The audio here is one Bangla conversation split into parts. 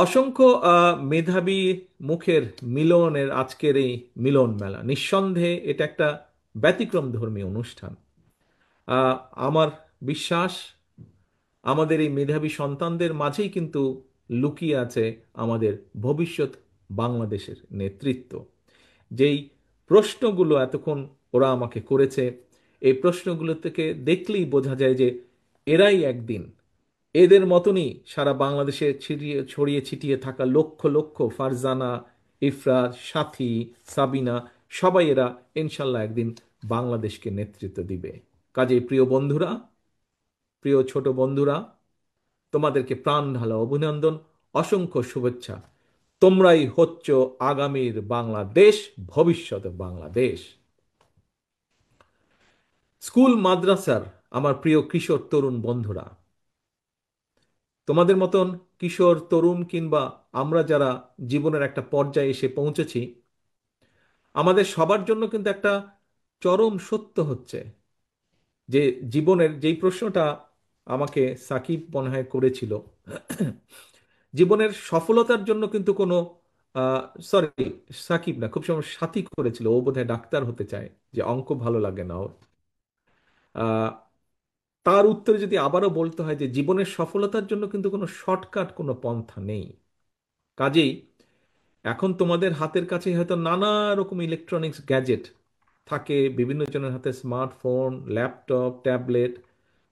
অসংখ্য মেধাবী মুখের মিলনের আজকের এই মিলন মেলা নিঃসন্দেহে এটা একটা ব্যতিক্রম ধর্মী অনুষ্ঠান। আহ, আমার বিশ্বাস আমাদের এই মেধাবী সন্তানদের মাঝেই কিন্তু লুকিয়ে আছে আমাদের ভবিষ্যৎ বাংলাদেশের নেতৃত্ব। যেই প্রশ্নগুলো এতক্ষণ ওরা আমাকে করেছে, এই প্রশ্নগুলো থেকে দেখলেই বোঝা যায় যে এরাই একদিন এদের মতনই সারা বাংলাদেশে ছিটিয়ে ছড়িয়ে ছিটিয়ে থাকা লক্ষ লক্ষ ফারজানা, ইফরাজ, সাথী, সাবিনা, সবাই এরা ইনশাল্লাহ একদিন বাংলাদেশকে নেতৃত্ব দিবে। কাজেই প্রিয় বন্ধুরা, প্রিয় ছোট বন্ধুরা, তোমাদেরকে প্রাণ ঢালা অভিনন্দন, অসংখ্য শুভেচ্ছা। তোমরাই হচ্ছ আগামীর বাংলাদেশ, ভবিষ্যৎ বাংলাদেশ। স্কুল মাদ্রাসার আমার প্রিয় কিশোর তরুণ বন্ধুরা, তোমাদের মতন কিশোর তরুণ কিংবা আমরা যারা জীবনের একটা পর্যায়ে এসে পৌঁছেছি, আমাদের সবার জন্য কিন্তু একটা চরম সত্য হচ্ছে যে জীবনের যেই প্রশ্নটা আমাকে সাকিব মনে হয় করেছিল, জীবনের সফলতার জন্য কিন্তু কোনো সরি, সাকিব না, খুব সময় সাথী করেছিল, ও বোধহয় ডাক্তার হতে চায়, যে অঙ্ক ভালো লাগে না ওর। আহ, তার উত্তরে যদি আবারও বলতে হয় যে জীবনের সফলতার জন্য কিন্তু কোনো শর্টকাট কোনো পন্থা নেই। কাজেই এখন তোমাদের হাতের কাছে হয়তো নানা রকম ইলেকট্রনিক্স গ্যাজেট থাকে, বিভিন্ন জনের হাতে স্মার্টফোন, ল্যাপটপ, ট্যাবলেট,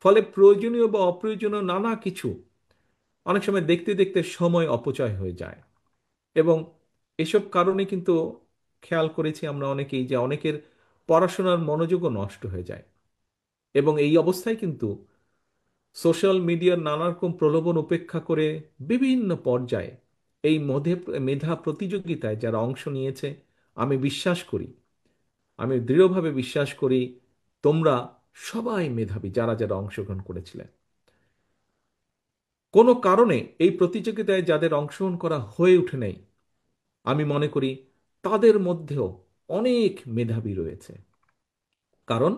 ফলে প্রয়োজনীয় বা অপ্রয়োজনীয় নানা কিছু অনেক সময় দেখতে দেখতে সময় অপচয় হয়ে যায়। এবং এসব কারণে কিন্তু খেয়াল করেছি আমরা অনেকেই যে অনেকের পড়াশোনার মনোযোগও নষ্ট হয়ে যায়। এবং এই অবস্থায় কিন্তু সোশ্যাল মিডিয়ার নানা রকম প্রলোভন উপেক্ষা করে বিভিন্ন পর্যায়ে এই মেধা প্রতিযোগিতায় যারা অংশ নিয়েছে, আমি বিশ্বাস করি, আমি দৃঢ়ভাবে বিশ্বাস করি তোমরা সবাই মেধাবী যারা যারা অংশগ্রহণ করেছিলেন। কোনো কারণে এই প্রতিযোগিতায় যাদের অংশগ্রহণ করা হয়ে ওঠে নাই, আমি মনে করি তাদের মধ্যেও অনেক মেধাবী রয়েছে। কারণ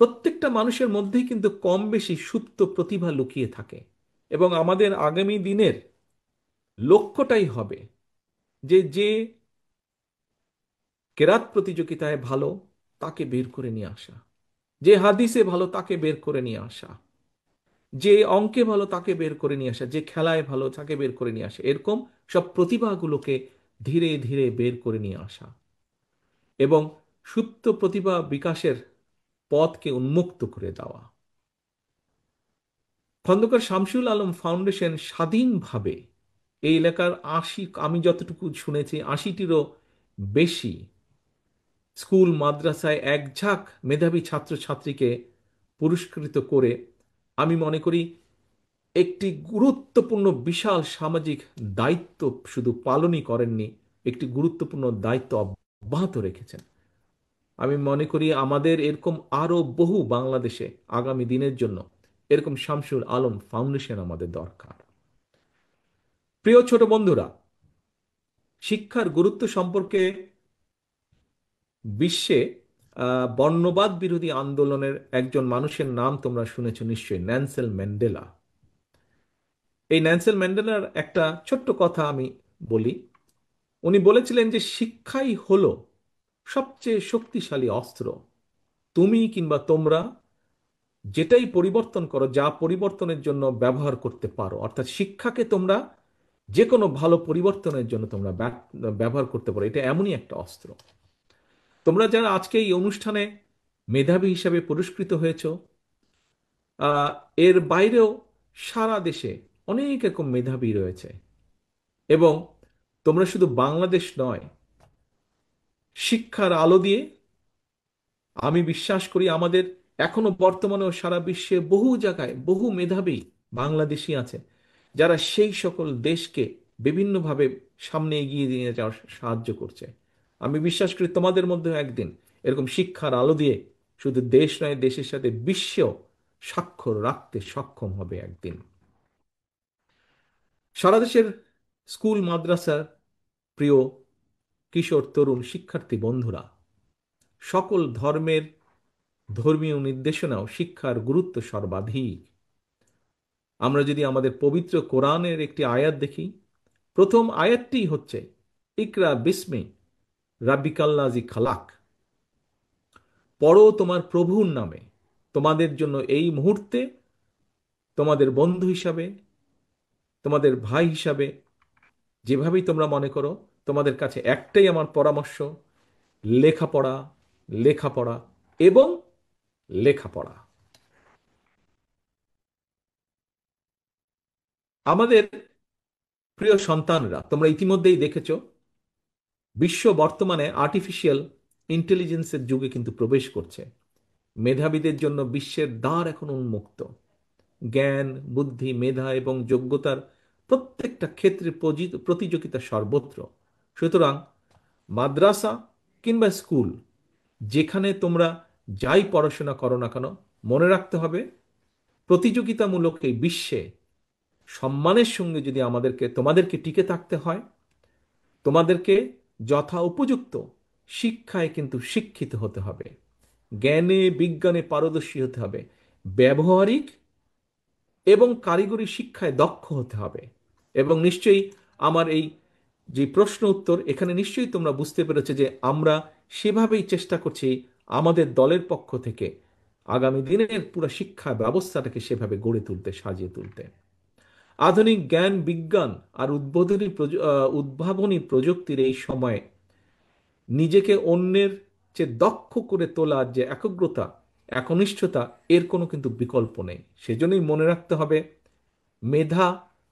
প্রত্যেকটা মানুষের মধ্যেই কিন্তু কম বেশি সুপ্ত প্রতিভা লুকিয়ে থাকে। এবং আমাদের আগামী দিনের লক্ষ্যটাই হবে যে যে কেরাত প্রতিযোগিতায় ভালো তাকে বের করে নিয়ে আসা, যে হাদিসে ভালো তাকে বের করে নিয়ে আসা, যে অঙ্কে ভালো তাকে বের করে নিয়ে আসা, যে খেলায় ভালো তাকে বের করে নিয়ে আসা, এরকম সব প্রতিভাগুলোকে ধীরে ধীরে বের করে নিয়ে আসা এবং সুপ্ত প্রতিভা বিকাশের পথকে উন্মুক্ত করে দেওয়া। খন্দকার শামসুল আলম ফাউন্ডেশন স্বাধীনভাবে এই এলাকার ৮০, আমি যতটুকু শুনেছি ৮০টিরও বেশি স্কুল মাদ্রাসায় এক ঝাঁক মেধাবী ছাত্রছাত্রীকে পুরস্কৃত করে, আমি মনে করি একটি গুরুত্বপূর্ণ বিশাল সামাজিক দায়িত্ব শুধু পালনই করেননি, একটি গুরুত্বপূর্ণ দায়িত্ব অব্যাহত রেখেছেন। আমি মনে করি আমাদের এরকম আরো বহু বাংলাদেশে আগামী দিনের জন্য এরকম শামসুল আলম ফাউন্ডেশন আমাদের দরকার। প্রিয় ছোট বন্ধুরা, শিক্ষার গুরুত্ব সম্পর্কে বিশ্বে বর্ণবাদ বিরোধী আন্দোলনের একজন মানুষের নাম তোমরা শুনেছ নিশ্চয়ই, ন্যানসেল ম্যান্ডেলা। এই ন্যানসেল ম্যান্ডেলার একটা ছোট্ট কথা আমি বলি। উনি বলেছিলেন যে শিক্ষাই হলো সবচেয়ে শক্তিশালী অস্ত্র। তুমি কিংবা তোমরা যেটাই পরিবর্তন করো, যা পরিবর্তনের জন্য ব্যবহার করতে পারো, অর্থাৎ শিক্ষাকে তোমরা যে কোনো ভালো পরিবর্তনের জন্য তোমরা ব্যবহার করতে পারো, এটা এমনই একটা অস্ত্র। তোমরা যারা আজকে এই অনুষ্ঠানে মেধাবী হিসাবে পুরস্কৃত হয়েছ, আহ, এর বাইরেও সারা দেশে অনেক এরকম মেধাবী রয়েছে। এবং তোমরা শুধু বাংলাদেশ নয়, শিক্ষার আলো দিয়ে আমি বিশ্বাস করি আমাদের এখনো বর্তমানেও সারা বিশ্বে বহু জায়গায় বহু মেধাবী বাংলাদেশী আছে যারা সেই সকল দেশকে বিভিন্নভাবে সামনে এগিয়ে নিয়ে যাওয়ার সাহায্য করছে। আমি বিশ্বাস করি তোমাদের মধ্যে একদিন এরকম শিক্ষার আলো দিয়ে শুধু দেশ নয়, দেশের সাথে বিশ্বেও স্বাক্ষর রাখতে সক্ষম হবে একদিন। সারা দেশের স্কুল মাদ্রাসার প্রিয় কিশোর তরুণ শিক্ষার্থী বন্ধুরা, সকল ধর্মের ধর্মীয় নির্দেশনাও শিক্ষার গুরুত্ব সর্বাধিক। আমরা যদি আমাদের পবিত্র কোরআনের একটি আয়াত দেখি, প্রথম আয়াতটি হচ্ছে ইকরা বিস্মি রাব্বিকাল্লাজি খালাক, পড়ো তোমার প্রভুর নামে। তোমাদের জন্য এই মুহূর্তে তোমাদের বন্ধু হিসাবে, তোমাদের ভাই হিসাবে, যেভাবেই তোমরা মনে করো, তোমাদের কাছে একটাই আমার পরামর্শ, লেখাপড়া, লেখাপড়া এবং লেখাপড়া। আমাদের প্রিয় সন্তানরা, তোমরা ইতিমধ্যেই দেখেছ, বিশ্ব বর্তমানে আর্টিফিশিয়াল ইন্টেলিজেন্সের যুগে কিন্তু প্রবেশ করছে। মেধাবীদের জন্য বিশ্বের দ্বার এখন উন্মুক্ত। জ্ঞান, বুদ্ধি, মেধা এবং যোগ্যতার প্রত্যেকটা ক্ষেত্রে প্রতিযোগিতা সর্বত্র। সুতরাং মাদ্রাসা কিংবা স্কুল, যেখানে তোমরা যাই পড়াশোনা করো না কেন, মনে রাখতে হবে প্রতিযোগিতামূলক এই বিশ্বে সম্মানের সঙ্গে যদি তোমাদেরকে টিকে থাকতে হয়, তোমাদেরকে যথা উপযুক্ত শিক্ষায় কিন্তু শিক্ষিত হতে হবে, জ্ঞানে বিজ্ঞানে পারদর্শী হতে হবে, ব্যবহারিক এবং কারিগরি শিক্ষায় দক্ষ হতে হবে। এবং নিশ্চয়ই আমার এই যে প্রশ্ন উত্তর, এখানে নিশ্চয়ই তোমরা বুঝতে পেরেছো যে আমরা সেভাবেই চেষ্টা করছি আমাদের দলের পক্ষ থেকে আগামী দিনের পুরো শিক্ষা ব্যবস্থাটাকে সেভাবে গড়ে তুলতে, সাজিয়ে তুলতে। আধুনিক জ্ঞান বিজ্ঞান আর উদ্ভাবনী প্রযুক্তির এই সময়ে নিজেকে অন্যের চেয়ে দক্ষ করে তোলার যে একাগ্রতা, একনিষ্ঠতা, এর কোনো কিন্তু বিকল্প নেই। সেজন্যই মনে রাখতে হবে, মেধা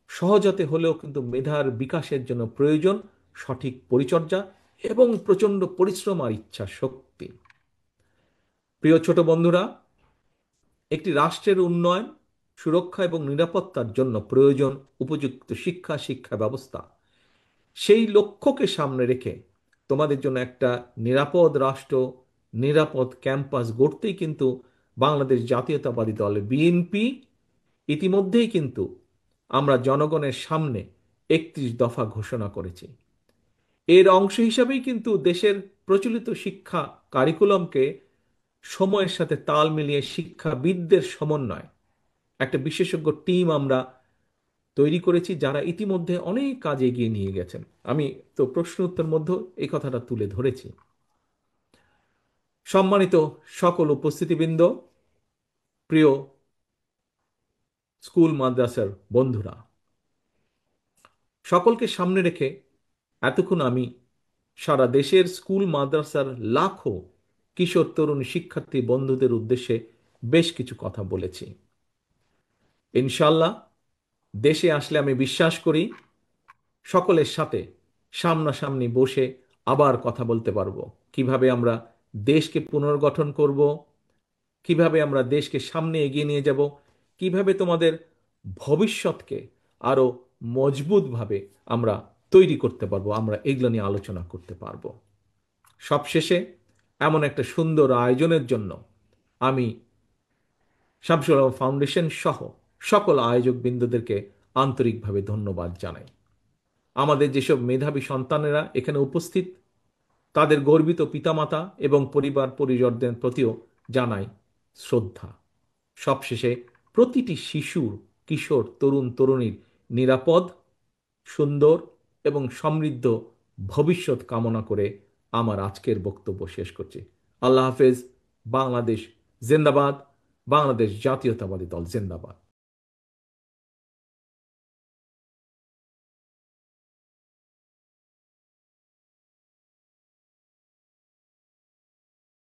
সহজাতে হলেও কিন্তু মেধার বিকাশের জন্য প্রয়োজন সঠিক পরিচর্যা এবং প্রচণ্ড পরিশ্রম আর ইচ্ছা শক্তি। প্রিয় ছোট বন্ধুরা, একটি রাষ্ট্রের উন্নয়ন, সুরক্ষা এবং নিরাপত্তার জন্য প্রয়োজন উপযুক্ত শিক্ষা, শিক্ষা ব্যবস্থা। সেই লক্ষ্যকে সামনে রেখে তোমাদের জন্য একটা নিরাপদ রাষ্ট্র, নিরাপদ ক্যাম্পাস গড়তেই কিন্তু বাংলাদেশ জাতীয়তাবাদী দল বিএনপি ইতিমধ্যেই কিন্তু আমরা জনগণের সামনে 31 দফা ঘোষণা করেছি। এর অংশ হিসাবেই কিন্তু দেশের প্রচলিত শিক্ষা কারিকুলামকে সময়ের সাথে তাল মিলিয়ে শিক্ষাবিদদের সমন্বয় একটা বিশেষজ্ঞ টিম আমরা তৈরি করেছি, যারা ইতিমধ্যে অনেক কাজ এগিয়ে নিয়ে গেছেন। আমি তো প্রশ্ন উত্তর মধ্যে এই কথাটা তুলে ধরেছি। সম্মানিত সকল উপস্থিতিবৃন্দ, প্রিয় স্কুল মাদ্রাসার বন্ধুরা, সকলকে সামনে রেখে এতক্ষণ আমি সারা দেশের স্কুল মাদ্রাসার লাখো কিশোর তরুণ শিক্ষার্থী বন্ধুদের উদ্দেশ্যে বেশ কিছু কথা বলেছি। ইনশাল্লাহ দেশে আসলে আমি বিশ্বাস করি সকলের সাথে সামনাসামনি বসে আবার কথা বলতে পারবো, কিভাবে আমরা দেশকে পুনর্গঠন করব, কিভাবে আমরা দেশকে সামনে এগিয়ে নিয়ে যাব, কিভাবে তোমাদের ভবিষ্যৎকে আরো মজবুতভাবে আমরা তৈরি করতে পারবো, আমরা এগুলো নিয়ে আলোচনা করতে পারবো। সবশেষে এমন একটা সুন্দর আয়োজনের জন্য আমি শামসুল আলম ফাউন্ডেশন সহ সকল আয়োজক বৃন্দদেরকে আন্তরিকভাবে ধন্যবাদ জানাই। আমাদের যেসব মেধাবী সন্তানেরা এখানে উপস্থিত, তাদের গর্বিত পিতামাতা এবং পরিবার পরিজনদের প্রতিও জানাই শ্রদ্ধা। সবশেষে প্রতিটি শিশুর, কিশোর, তরুণ তরুণীর নিরাপদ, সুন্দর এবং সমৃদ্ধ ভবিষ্যৎ কামনা করে আমার আজকের বক্তব্য শেষ করছি। আল্লাহ হাফেজ। বাংলাদেশ জিন্দাবাদ। বাংলাদেশ জাতীয়তাবাদী দল জিন্দাবাদ।